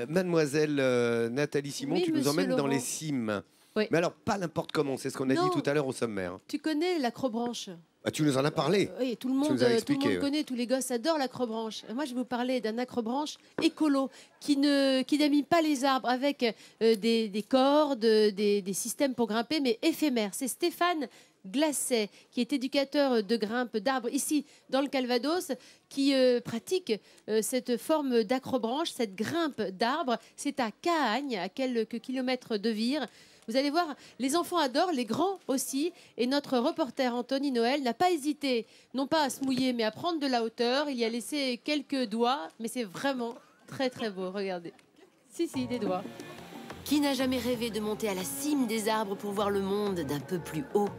Mademoiselle Nathalie Simon, Oui, tu nous monsieur emmènes dans Laurent. les cimes. Oui. Mais alors, pas n'importe comment, c'est ce qu'on a dit Non. tout à l'heure au sommaire. Tu connais l'acrobranche? Ah, tu nous en as parlé. Oui, tout le Tu monde, nous as tout le expliqué, monde connaît, tous les gosses adorent l'acrobranche. Moi, je vais vous parler d'un acrobranche écolo qui n'amie pas les arbres avec des cordes, des systèmes pour grimper, mais éphémères. C'est Stéphane Glacet, qui est éducateur de grimpe d'arbres ici dans le Calvados, qui pratique cette forme d'acrobranche, cette grimpe d'arbres. C'est à Cahagnes, à quelques kilomètres de Vire. Vous allez voir, les enfants adorent, les grands aussi. Et notre reporter Anthony Noël n'a pas hésité, non pas à se mouiller, mais à prendre de la hauteur. Il y a laissé quelques doigts, mais c'est vraiment très très beau. Regardez. Si, des doigts. Qui n'a jamais rêvé de monter à la cime des arbres pour voir le monde d'un peu plus haut?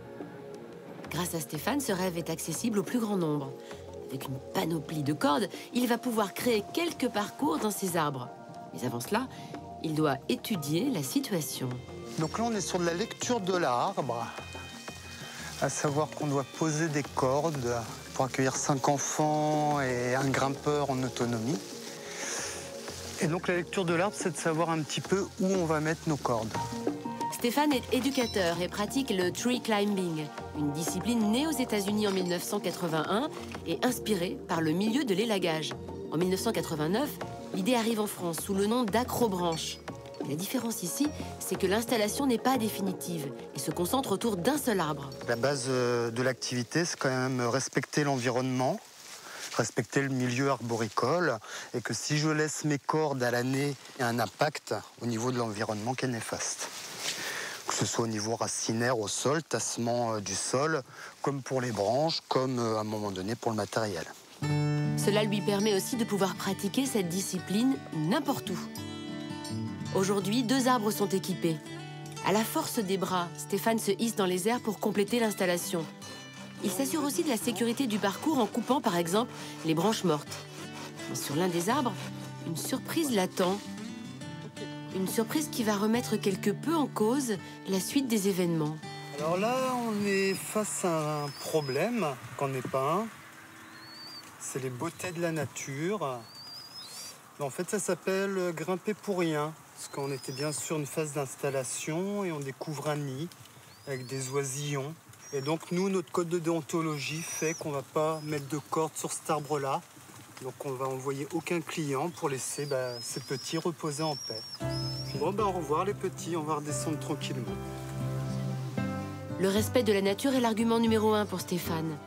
Grâce à Stéphane, ce rêve est accessible au plus grand nombre. Avec une panoplie de cordes, il va pouvoir créer quelques parcours dans ces arbres. Mais avant cela, il doit étudier la situation. Donc là, on est sur de la lecture de l'arbre, à savoir qu'on doit poser des cordes pour accueillir 5 enfants et un grimpeur en autonomie. Et donc la lecture de l'arbre, c'est de savoir un petit peu où on va mettre nos cordes. Stéphane est éducateur et pratique le tree climbing, une discipline née aux États-Unis en 1981 et inspirée par le milieu de l'élagage. En 1989, l'idée arrive en France sous le nom d'acrobranche. La différence ici, c'est que l'installation n'est pas définitive et se concentre autour d'un seul arbre. La base de l'activité, c'est quand même respecter l'environnement, respecter le milieu arboricole, et que si je laisse mes cordes à l'année, il y a un impact au niveau de l'environnement qui est néfaste. Que ce soit au niveau racinaire, au sol, tassement du sol, comme pour les branches, comme à un moment donné pour le matériel. Cela lui permet aussi de pouvoir pratiquer cette discipline n'importe où. Aujourd'hui, 2 arbres sont équipés. À la force des bras, Stéphane se hisse dans les airs pour compléter l'installation. Il s'assure aussi de la sécurité du parcours en coupant, par exemple, les branches mortes. Mais sur l'un des arbres, une surprise l'attend. Une surprise qui va remettre quelque peu en cause la suite des événements. Alors là, on est face à un problème qu'on n'est pas un. C'est les beautés de la nature. En fait, ça s'appelle grimper pour rien. Parce qu'on était bien sur une phase d'installation et on découvre un nid avec des oisillons. Et donc nous, notre code de déontologie fait qu'on ne va pas mettre de corde sur cet arbre-là. Donc on va envoyer aucun client pour laisser ces petits reposer en paix. Bon, au revoir les petits, on va redescendre tranquillement. Le respect de la nature est l'argument numéro 1 pour Stéphane.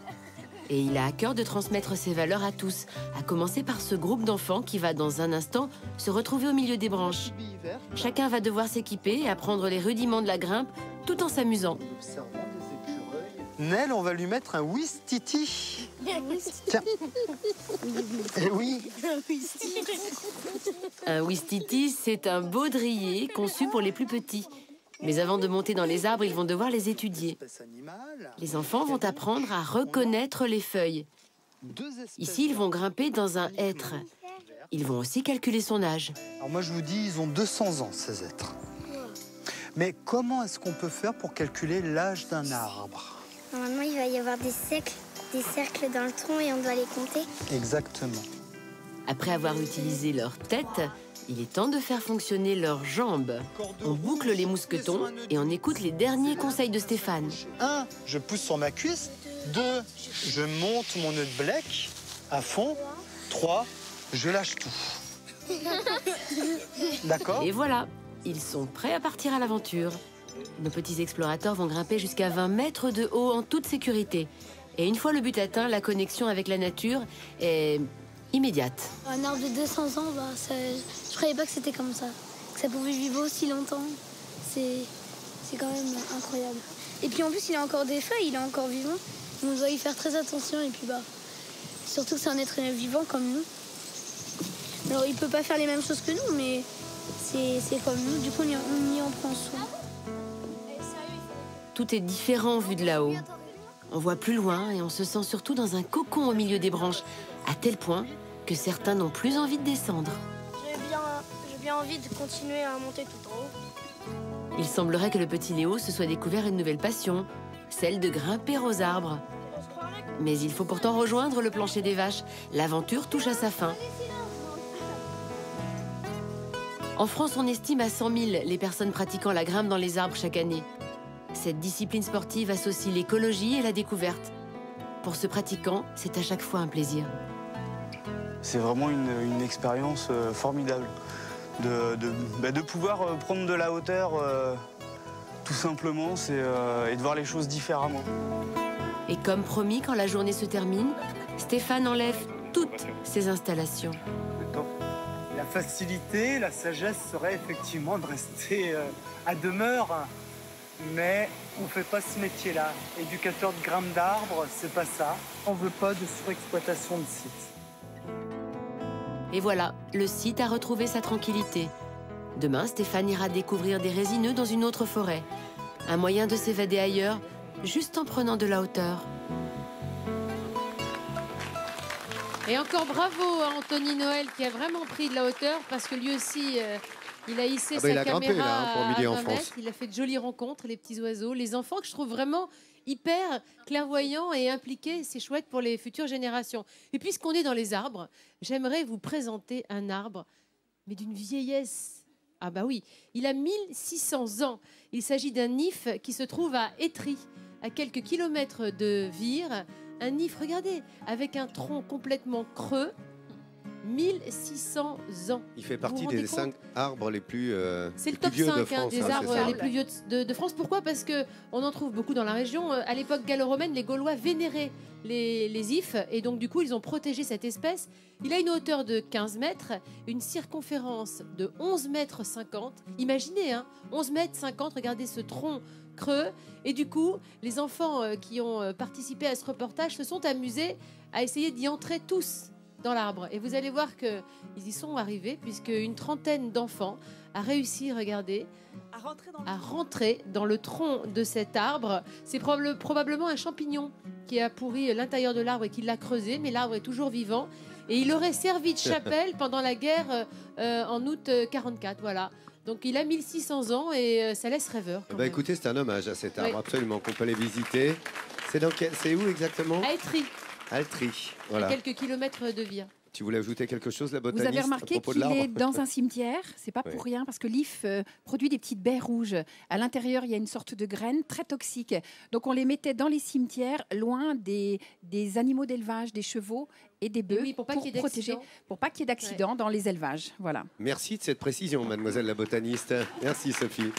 Et il a à cœur de transmettre ses valeurs à tous, à commencer par ce groupe d'enfants qui va dans un instant se retrouver au milieu des branches. Chacun va devoir s'équiper et apprendre les rudiments de la grimpe tout en s'amusant. Nel, on va lui mettre un Ouistiti. Tiens. Eh oui. Un Ouistiti, c'est un baudrier conçu pour les plus petits. Mais avant de monter dans les arbres, ils vont devoir les étudier. Les enfants vont apprendre à reconnaître les feuilles. Ici, ils vont grimper dans un hêtre. Ils vont aussi calculer son âge. Alors moi, je vous dis, ils ont 200 ans, ces êtres. Mais comment est-ce qu'on peut faire pour calculer l'âge d'un arbre? Normalement, il va y avoir des cercles dans le tronc et on doit les compter. Exactement. Après avoir utilisé leur tête, il est temps de faire fonctionner leurs jambes. On boucle les mousquetons et on écoute les derniers conseils de Stéphane. 1, je pousse sur ma cuisse. 2, je monte mon nœud de bleck à fond. 3, je lâche tout. D'accord? Et voilà, ils sont prêts à partir à l'aventure. Nos petits explorateurs vont grimper jusqu'à 20 mètres de haut en toute sécurité. Et une fois le but atteint, la connexion avec la nature est immédiate. Un arbre de 200 ans, je croyais pas que c'était comme ça. Que ça pouvait vivre aussi longtemps. C'est quand même incroyable. Et puis en plus, il a encore des feuilles, il est encore vivant. On doit y faire très attention. Et puis surtout que c'est un être vivant comme nous. Alors il peut pas faire les mêmes choses que nous, mais c'est comme nous. Du coup, on y en prend soin. Tout est différent vu de là-haut. On voit plus loin et on se sent surtout dans un cocon au milieu des branches, à tel point que certains n'ont plus envie de descendre. J'ai bien envie de continuer à monter tout en haut. Il semblerait que le petit Léo se soit découvert une nouvelle passion, celle de grimper aux arbres. Mais il faut pourtant rejoindre le plancher des vaches. L'aventure touche à sa fin. En France, on estime à 100 000 les personnes pratiquant la grimpe dans les arbres chaque année. Cette discipline sportive associe l'écologie et la découverte. Pour ce pratiquant, c'est à chaque fois un plaisir. C'est vraiment une expérience formidable de pouvoir prendre de la hauteur tout simplement et de voir les choses différemment. Et comme promis, quand la journée se termine, Stéphane enlève toutes ses installations. La facilité, la sagesse serait effectivement de rester à demeure. Mais on ne fait pas ce métier-là. Éducateur de grimpe d'arbres, c'est pas ça. On ne veut pas de surexploitation de site. Et voilà, le site a retrouvé sa tranquillité. Demain, Stéphane ira découvrir des résineux dans une autre forêt. Un moyen de s'évader ailleurs, juste en prenant de la hauteur. Et encore bravo à Anthony Noël qui a vraiment pris de la hauteur parce que lui aussi, il a hissé sa il a grimpé, caméra là, pour Midi à en 20 France. mètres. Il a fait de jolies rencontres, les petits oiseaux, les enfants que je trouve vraiment hyper clairvoyants et impliqués. C'est chouette pour les futures générations. Et puisqu'on est dans les arbres, j'aimerais vous présenter un arbre, mais d'une vieillesse. Ah bah oui, il a 1600 ans. Il s'agit d'un if qui se trouve à Étry, à quelques kilomètres de Vire. Un if, regardez, avec un tronc complètement creux, 1600 ans. Il fait Vous partie vous rendez des 5 arbres les plus, C'est le les plus top vieux 5 de France. des hein, c'est arbres ça. les plus vieux de France. Pourquoi? Parce qu'on en trouve beaucoup dans la région. À l'époque gallo-romaine, les Gaulois vénéraient les ifs et donc du coup, ils ont protégé cette espèce. Il a une hauteur de 15 mètres, une circonférence de 11 mètres 50. Imaginez, hein, 11 mètres 50, regardez ce tronc creux. Et du coup, les enfants qui ont participé à ce reportage se sont amusés à essayer d'y entrer tous dans l'arbre. Et vous allez voir qu'ils y sont arrivés, puisque une trentaine d'enfants a réussi, regardez, à rentrer dans le tronc de cet arbre. C'est probablement un champignon qui a pourri l'intérieur de l'arbre et qui l'a creusé, mais l'arbre est toujours vivant. Et il aurait servi de chapelle pendant la guerre en août 44, voilà. Donc il a 1600 ans et ça laisse rêveur. quand même. Écoutez, c'est un hommage à cet arbre, Oui. absolument, qu'on peut aller visiter. C'est où exactement? À Étry, À Étry. à Voilà. quelques kilomètres de Vire. Tu voulais ajouter quelque chose, la Vous botaniste, avez remarqué à propos de qu'il est l'arbre? dans un cimetière, c'est pas Oui. pour rien, parce que l'if produit des petites baies rouges. À l'intérieur, il y a une sorte de graines très toxiques. Donc on les mettait dans les cimetières, loin des animaux d'élevage, des chevaux et des bœufs, oui, pour pas qu'il y ait protéger, d'accidents. pour pas qu'il y ait d'accidents dans les élevages. Voilà. Merci de cette précision, mademoiselle la botaniste. Merci, Sophie.